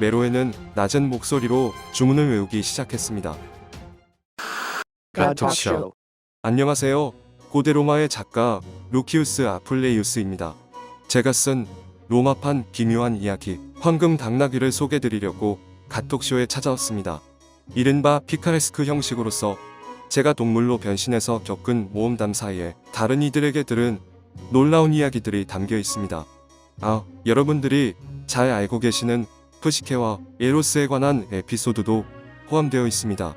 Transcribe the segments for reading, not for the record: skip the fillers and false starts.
메로에는 낮은 목소리로 주문을 외우기 시작했습니다. 가톡쇼. 안녕하세요. 고대 로마의 작가 루키우스 아플레이우스입니다. 제가 쓴 로마판 기묘한 이야기 황금 당나귀를 소개드리려고 가톡쇼에 찾아왔습니다. 이른바 피카레스크 형식으로서 제가 동물로 변신해서 겪은 모험담 사이에 다른 이들에게 들은 놀라운 이야기들이 담겨 있습니다. 여러분들이 잘 알고 계시는 푸시케와 에로스에 관한 에피소드도 포함되어 있습니다.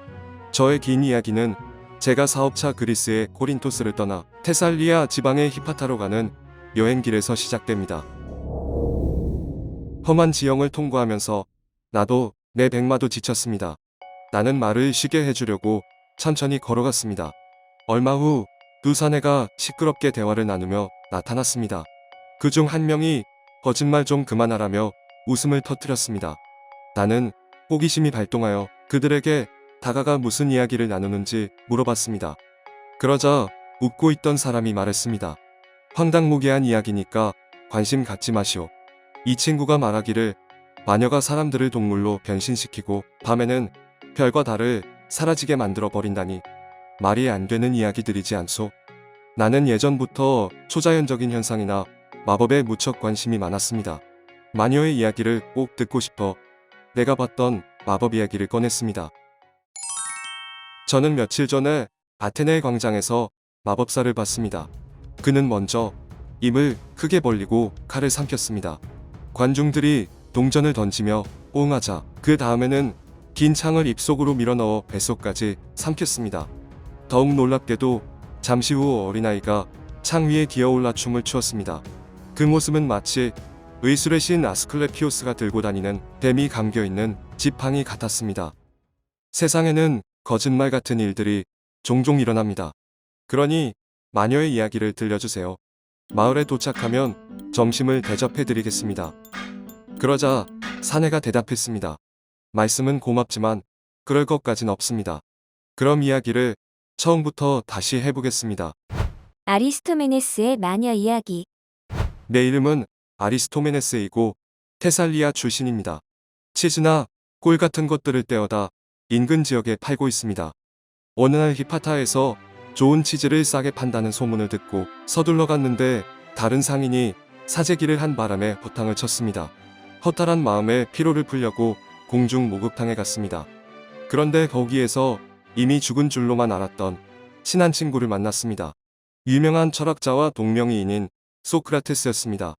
저의 긴 이야기는 제가 사업차 그리스의 코린토스를 떠나 테살리아 지방의 히파타로 가는 여행길에서 시작됩니다. 험한 지형을 통과하면서 나도 내 백마도 지쳤습니다. 나는 말을 쉬게 해주려고 천천히 걸어갔습니다. 얼마 후 두 사내가 시끄럽게 대화를 나누며 나타났습니다. 그중 한 명이 거짓말 좀 그만하라며 웃음을 터뜨렸습니다. 나는 호기심이 발동하여 그들에게 다가가 무슨 이야기를 나누는지 물어봤습니다. 그러자 웃고 있던 사람이 말했습니다. 황당무계한 이야기니까 관심 갖지 마시오. 이 친구가 말하기를 마녀가 사람들을 동물로 변신시키고 밤에는 별과 달을 사라지게 만들어 버린다니 말이 안 되는 이야기들이지 않소. 나는 예전부터 초자연적인 현상이나 마법에 무척 관심이 많았습니다. 마녀의 이야기를 꼭 듣고 싶어 내가 봤던 마법 이야기를 꺼냈습니다. 저는 며칠 전에 아테네 광장에서 마법사를 봤습니다. 그는 먼저 입을 크게 벌리고 칼을 삼켰습니다. 관중들이 동전을 던지며 호응하자 그 다음에는 긴 창을 입속으로 밀어넣어 뱃속까지 삼켰습니다. 더욱 놀랍게도 잠시 후 어린아이가 창 위에 기어올라 춤을 추었습니다. 그 모습은 마치 의술의 신 아스클레피오스가 들고 다니는 뱀이 감겨있는 지팡이 같았습니다. 세상에는 거짓말 같은 일들이 종종 일어납니다. 그러니 마녀의 이야기를 들려주세요. 마을에 도착하면 점심을 대접해드리겠습니다. 그러자 사내가 대답했습니다. 말씀은 고맙지만 그럴 것까진 없습니다. 그럼 이야기를 처음부터 다시 해보겠습니다. 아리스토메네스의 마녀 이야기. 내 이름은 아리스토메네스이고 테살리아 출신입니다. 치즈나 꿀 같은 것들을 떼어다 인근 지역에 팔고 있습니다. 어느 날 히파타에서 좋은 치즈를 싸게 판다는 소문을 듣고 서둘러 갔는데 다른 상인이 사재기를 한 바람에 허탕을 쳤습니다. 허탈한 마음에 피로를 풀려고 공중 목욕탕에 갔습니다. 그런데 거기에서 이미 죽은 줄로만 알았던 친한 친구를 만났습니다. 유명한 철학자와 동명이인인 소크라테스였습니다.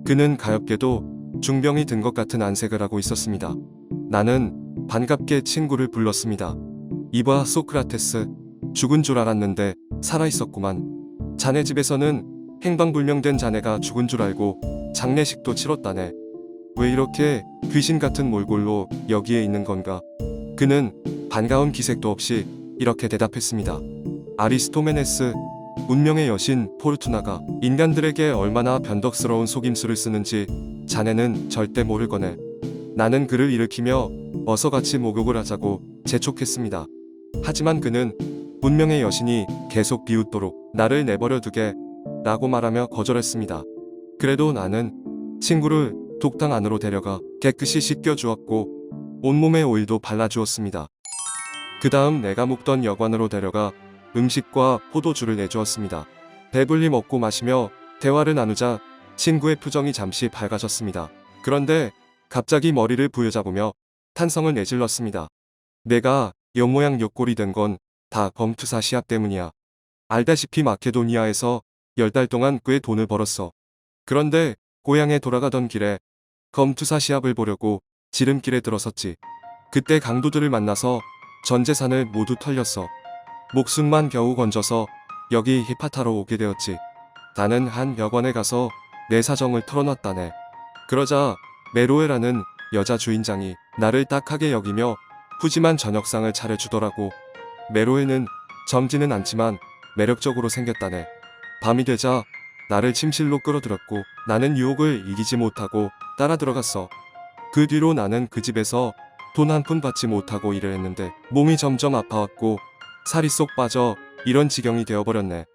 그는 가엾게도 중병이 든 것 같은 안색을 하고 있었습니다. 나는 반갑게 친구를 불렀습니다. 이봐 소크라테스, 죽은 줄 알았는데 살아있었구만. 자네 집에서는 행방불명된 자네가 죽은 줄 알고 장례식도 치렀다네. 왜 이렇게 귀신 같은 몰골로 여기에 있는 건가? 그는 반가운 기색도 없이 이렇게 대답했습니다. 아리스토메네스, 운명의 여신 포르투나가 인간들에게 얼마나 변덕스러운 속임수를 쓰는지 자네는 절대 모를 거네. 나는 그를 일으키며 어서 같이 목욕을 하자고 재촉했습니다. 하지만 그는 운명의 여신이 계속 비웃도록 나를 내버려 두게 라고 말하며 거절했습니다. 그래도 나는 친구를 독당 안으로 데려가 깨끗이 씻겨주었고 온몸에 오일도 발라주었습니다. 그 다음 내가 묵던 여관으로 데려가 음식과 포도주를 내주었습니다. 배불리 먹고 마시며 대화를 나누자 친구의 표정이 잠시 밝아졌습니다. 그런데 갑자기 머리를 부여잡으며 탄성을 내질렀습니다. 내가 연모양 옆골이 된 건 다 검투사 시합 때문이야. 알다시피 마케도니아에서 10달 동안 꽤 돈을 벌었어. 그런데 고향에 돌아가던 길에 검투사 시합을 보려고 지름길에 들어섰지. 그때 강도들을 만나서 전 재산을 모두 털렸어. 목숨만 겨우 건져서 여기 히파타로 오게 되었지. 나는 한 벽원에 가서 내 사정을 털어놨다네. 그러자 메로에라는 여자 주인장이 나를 딱하게 여기며 푸짐한 저녁상을 차려주더라고. 메로에는 젊지는 않지만 매력적으로 생겼다네. 밤이 되자 나를 침실로 끌어들였고 나는 유혹을 이기지 못하고 따라 들어갔어. 그 뒤로 나는 그 집에서 돈 한 푼 받지 못하고 일을 했는데 몸이 점점 아파왔고 살이 쏙 빠져 이런 지경이 되어버렸네.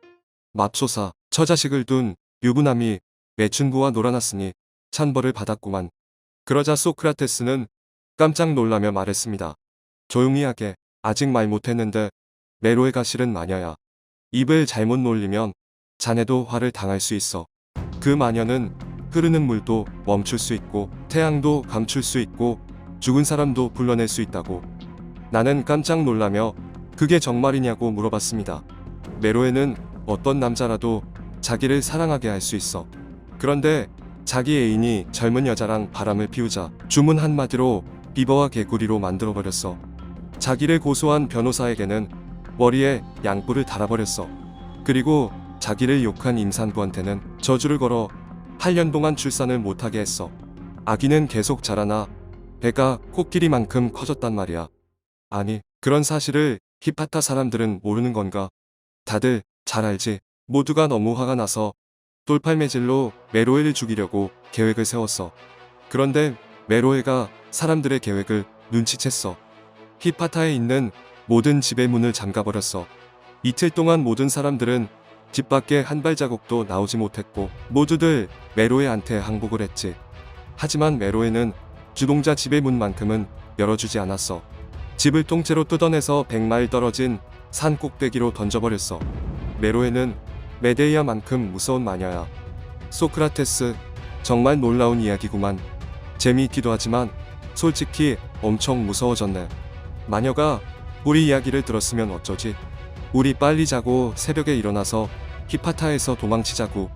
맙소사, 처자식을 둔 유부남이 매춘부와 놀아났으니 찬벌을 받았구만. 그러자 소크라테스는 깜짝 놀라며 말했습니다. 조용히 하게. 아직 말 못했는데 메로에가 실은 마녀야. 입을 잘못 놀리면 자네도 화를 당할 수 있어. 그 마녀는 흐르는 물도 멈출 수 있고 태양도 감출 수 있고 죽은 사람도 불러낼 수 있다고. 나는 깜짝 놀라며 그게 정말이냐고 물어봤습니다. 메로에는 어떤 남자라도 자기를 사랑하게 할 수 있어. 그런데 자기 애인이 젊은 여자랑 바람을 피우자 주문 한마디로 비버와 개구리로 만들어버렸어. 자기를 고소한 변호사에게는 머리에 양뿔을 달아버렸어. 그리고 자기를 욕한 임산부한테는 저주를 걸어 8년 동안 출산을 못하게 했어. 아기는 계속 자라나 배가 코끼리만큼 커졌단 말이야. 아니, 그런 사실을 히파타 사람들은 모르는 건가? 다들 잘 알지. 모두가 너무 화가 나서 돌팔매질로 메로에를 죽이려고 계획을 세웠어. 그런데 메로에가 사람들의 계획을 눈치챘어. 히파타에 있는 모든 집의 문을 잠가버렸어. 이틀 동안 모든 사람들은 집 밖에 한 발자국도 나오지 못했고 모두들 메로에한테 항복을 했지. 하지만 메로에는 주동자 집의 문만큼은 열어주지 않았어. 집을 통째로 뜯어내서 100마일 떨어진 산 꼭대기로 던져버렸어. 메로에는 메데이아만큼 무서운 마녀야. 소크라테스, 정말 놀라운 이야기구만. 재미있기도 하지만 솔직히 엄청 무서워졌네. 마녀가 우리 이야기를 들었으면 어쩌지? 우리 빨리 자고 새벽에 일어나서 히파타에서 도망치자고.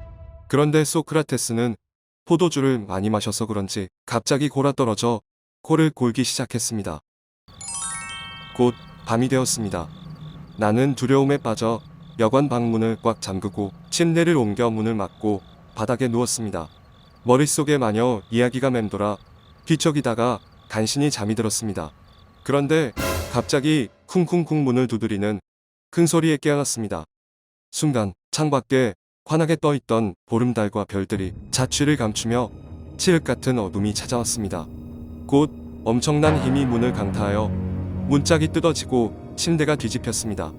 그런데 소크라테스는 포도주를 많이 마셔서 그런지 갑자기 골아떨어져 코를 골기 시작했습니다. 곧 밤이 되었습니다. 나는 두려움에 빠져 여관 방문을 꽉 잠그고 침대를 옮겨 문을 막고 바닥에 누웠습니다. 머릿속에 마녀 이야기가 맴돌아 뒤척이다가 간신히 잠이 들었습니다. 그런데 갑자기 쿵쿵쿵 문을 두드리는 큰 소리에 깨어났습니다. 순간 창밖에 환하게 떠있던 보름달과 별들이 자취를 감추며 칠흑 같은 어둠이 찾아왔습니다. 곧 엄청난 힘이 문을 강타하여 문짝이 뜯어지고 침대가 뒤집혔습니다.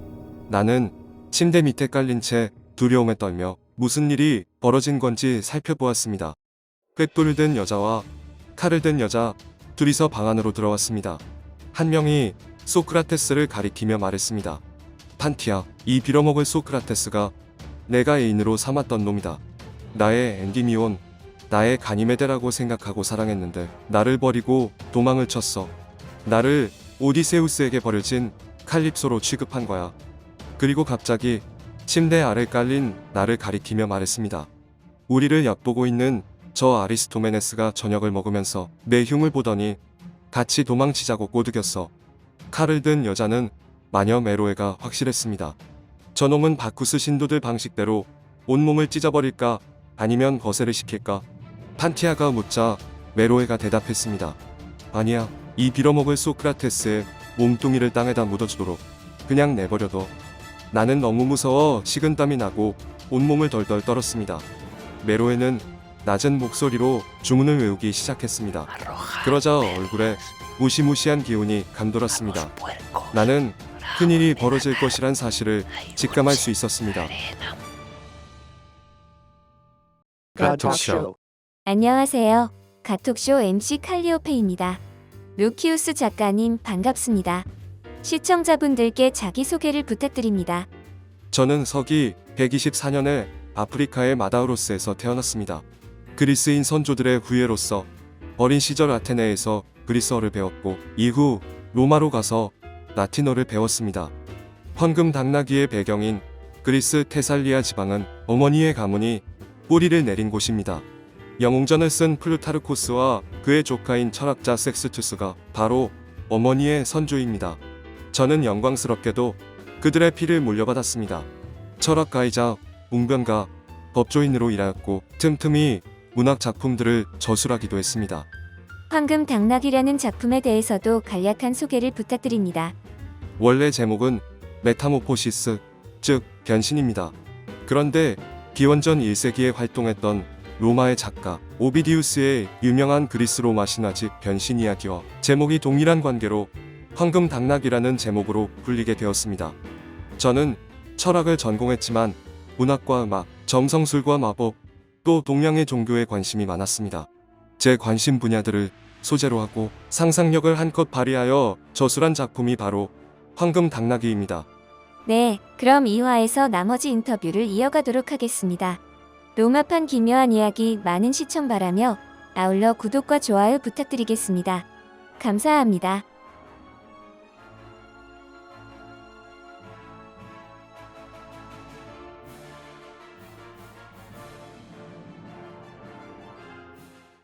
나는 침대 밑에 깔린 채 두려움에 떨며 무슨 일이 벌어진 건지 살펴보았습니다. 횃불을 든 여자와 칼을 든 여자 둘이서 방 안으로 들어왔습니다. 한 명이 소크라테스를 가리키며 말했습니다. 판티아, 이 빌어먹을 소크라테스가 내가 애인으로 삼았던 놈이다. 나의 엔디미온, 나의 가니메데라고 생각하고 사랑했는데 나를 버리고 도망을 쳤어. 나를 오디세우스에게 버려진 칼립소로 취급한 거야. 그리고 갑자기 침대 아래 깔린 나를 가리키며 말했습니다. 우리를 엿보고 있는 저 아리스토메네스가 저녁을 먹으면서 내 흉을 보더니 같이 도망치자고 꼬드겼어. 칼을 든 여자는 마녀 메로에가 확실했습니다. 저놈은 바쿠스 신도들 방식대로 온몸을 찢어버릴까 아니면 거세를 시킬까? 판티아가 묻자 메로에가 대답했습니다. 아니야, 이 빌어먹을 소크라테스의 몸뚱이를 땅에다 묻어주도록 그냥 내버려둬. 나는 너무 무서워 식은땀이 나고 온몸을 덜덜 떨었습니다. 메로에는 낮은 목소리로 주문을 외우기 시작했습니다. 그러자 얼굴에 무시무시한 기운이 감돌았습니다. 나는 큰일이 벌어질 것이란 사실을 직감할 수 있었습니다. 가톡쇼. 안녕하세요. 가톡쇼 MC 칼리오페입니다. 루키우스 작가님 반갑습니다. 시청자분들께 자기소개를 부탁드립니다. 저는 서기 124년에 아프리카의 마다우로스에서 태어났습니다. 그리스인 선조들의 후예로서 어린 시절 아테네에서 그리스어를 배웠고 이후 로마로 가서 라틴어를 배웠습니다. 황금 당나귀의 배경인 그리스 테살리아 지방은 어머니의 가문이 뿌리를 내린 곳입니다. 영웅전을 쓴 플루타르코스와 그의 조카인 철학자 섹스투스가 바로 어머니의 선조입니다. 저는 영광스럽게도 그들의 피를 물려받았습니다. 철학가이자 웅변가, 법조인으로 일하였고 틈틈이 문학 작품들을 저술하기도 했습니다. 황금 당나귀라는 작품에 대해서도 간략한 소개를 부탁드립니다. 원래 제목은 메타모포시스, 즉 변신입니다. 그런데 기원전 1세기에 활동했던 로마의 작가 오비디우스의 유명한 그리스 로마 신화집 변신 이야기와 제목이 동일한 관계로 황금 당나귀라는 제목으로 불리게 되었습니다. 저는 철학을 전공했지만 문학과 음악, 점성술과 마법, 또 동양의 종교에 관심이 많았습니다. 제 관심 분야들을 소재로 하고 상상력을 한껏 발휘하여 저술한 작품이 바로 황금 당나귀입니다. 네, 그럼 2화에서 나머지 인터뷰를 이어가도록 하겠습니다. 롱합한 기묘한 이야기 많은 시청 바라며 아울러 구독과 좋아요 부탁드리겠습니다. 감사합니다.